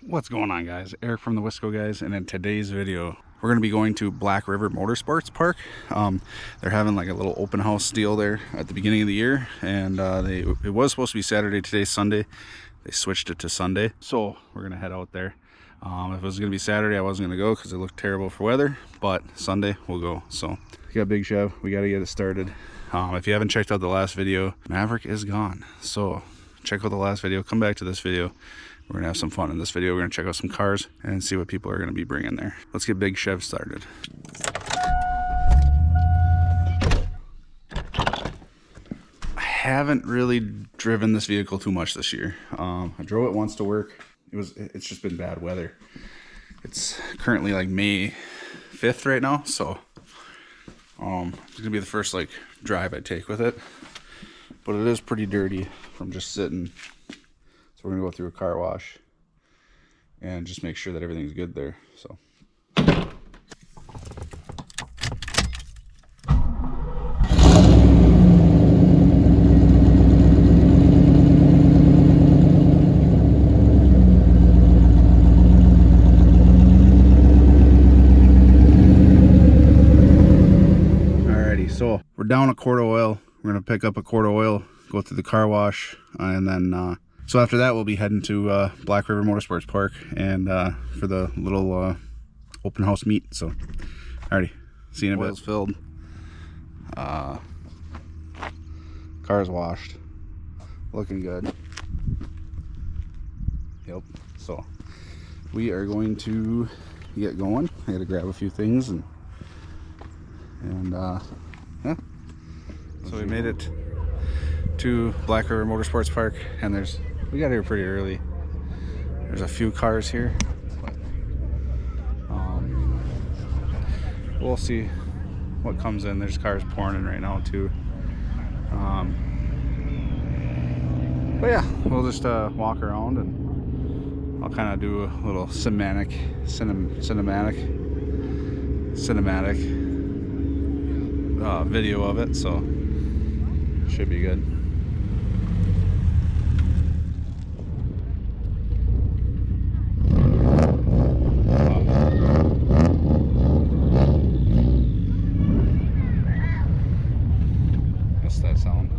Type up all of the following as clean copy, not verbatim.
What's going on, guys? Eric from TheWiscoGuyz, and in today's video we're going to be going to Black River Motorsports Park. They're having like a little open house deal there at the beginning of the year, and it was supposed to be Saturday. Today's Sunday. They switched it to Sunday, so we're going to head out there. If it was going to be Saturday, I wasn't going to go because it looked terrible for weather, but Sunday we'll go. So we got Big Chev, we got to get it started. If you haven't checked out the last video, Maverick is gone, so check out the last video, come back to this video. We're gonna have some fun in this video. We're gonna check out some cars and see what people are gonna be bringing there. Let's get Big Chev started. I haven't really driven this vehicle too much this year. I drove it once to work. It's just been bad weather. It's currently like May 5th right now, so it's gonna be the first like drive I take with it. But it is pretty dirty from just sitting. So we're gonna go through a car wash and just make sure that everything's good there. So alrighty, so we're down a quart of oil. We're gonna pick up a quart of oil, go through the car wash, and then so after that, we'll be heading to Black River Motorsports Park and for the little open house meet. So, alrighty, see you in a bit. Oil's filled. Car's washed. Looking good. Yep. So, we are going to get going. I gotta grab a few things and yeah. So we made it to Black River Motorsports Park, and we got here pretty early. There's a few cars here, but we'll see what comes in. There's cars pouring in right now too. But yeah, we'll just walk around, and I'll kind of do a little cinematic video of it, so should be good. That sound.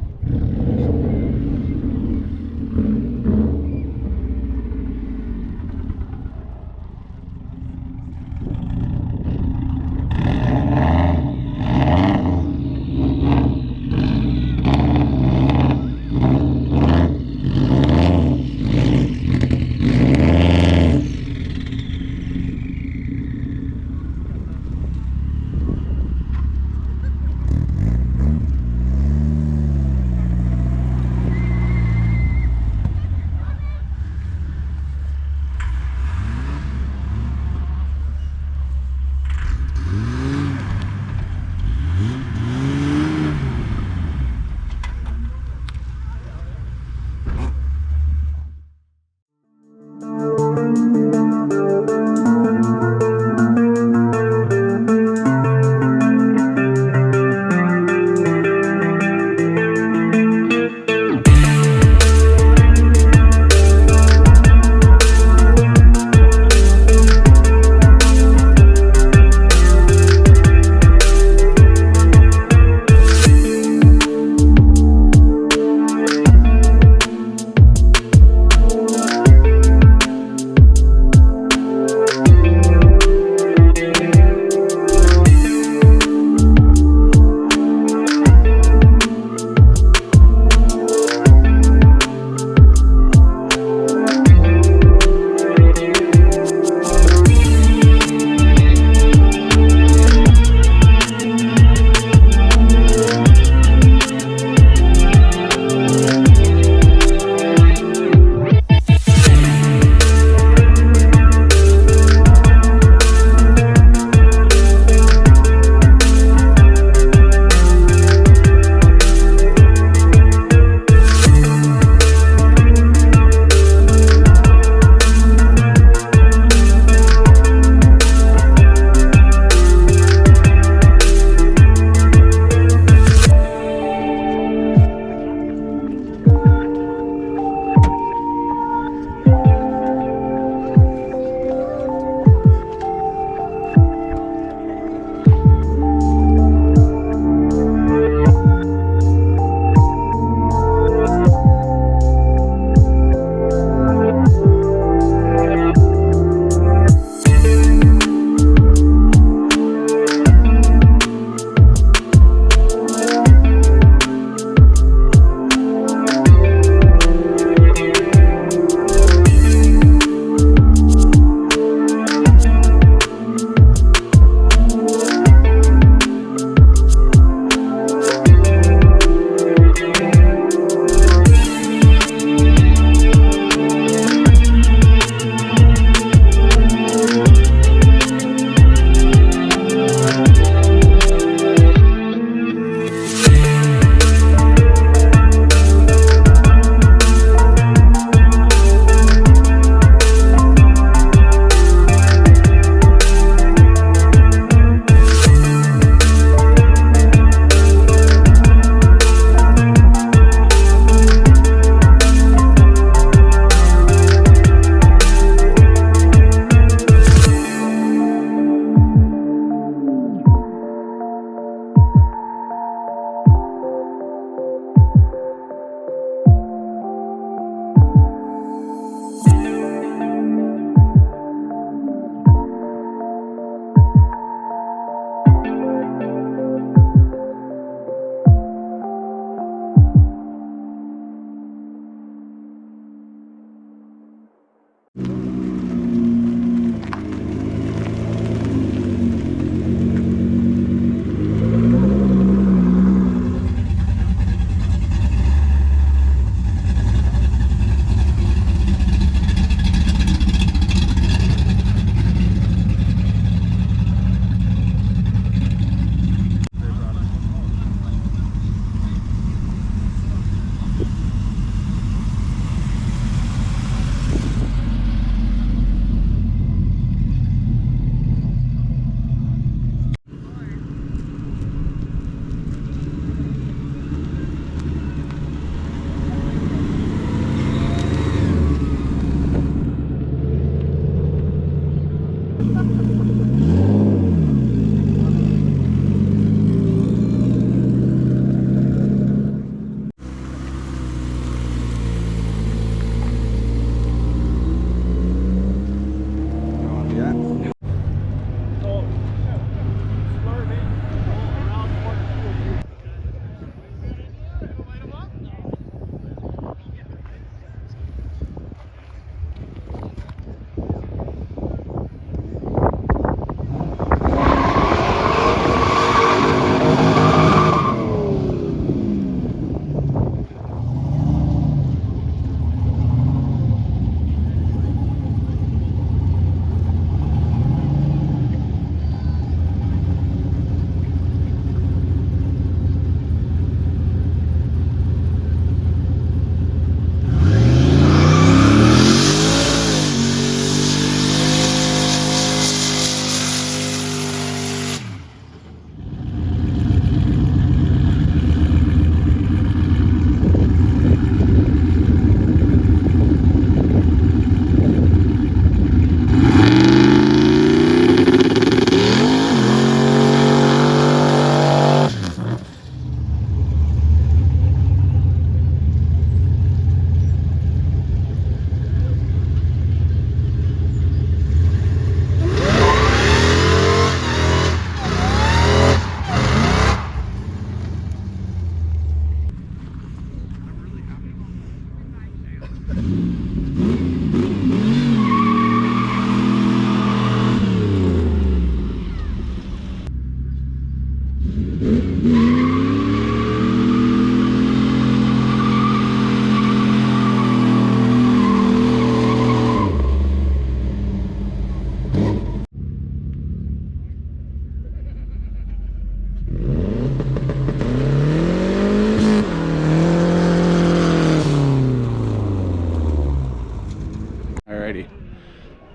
Alrighty,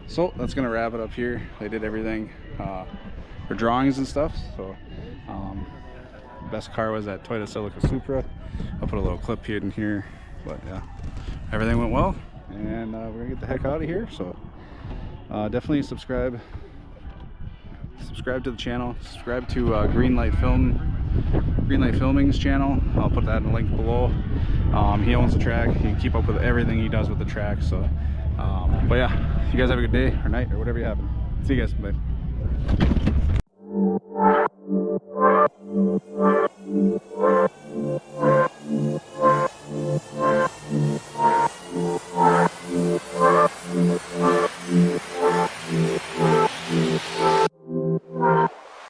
so that's gonna wrap it up here. They did everything for drawings and stuff. So best car was that Toyota Celica Supra. I'll put a little clip here in here, but yeah, everything went well, and we're gonna get the heck out of here. So definitely subscribe to the channel, subscribe to Greenlight Filming's channel. I'll put that in the link below. He owns the track. You can keep up with everything he does with the track. So but yeah, you guys have a good day or night or whatever you have. See you guys. Bye.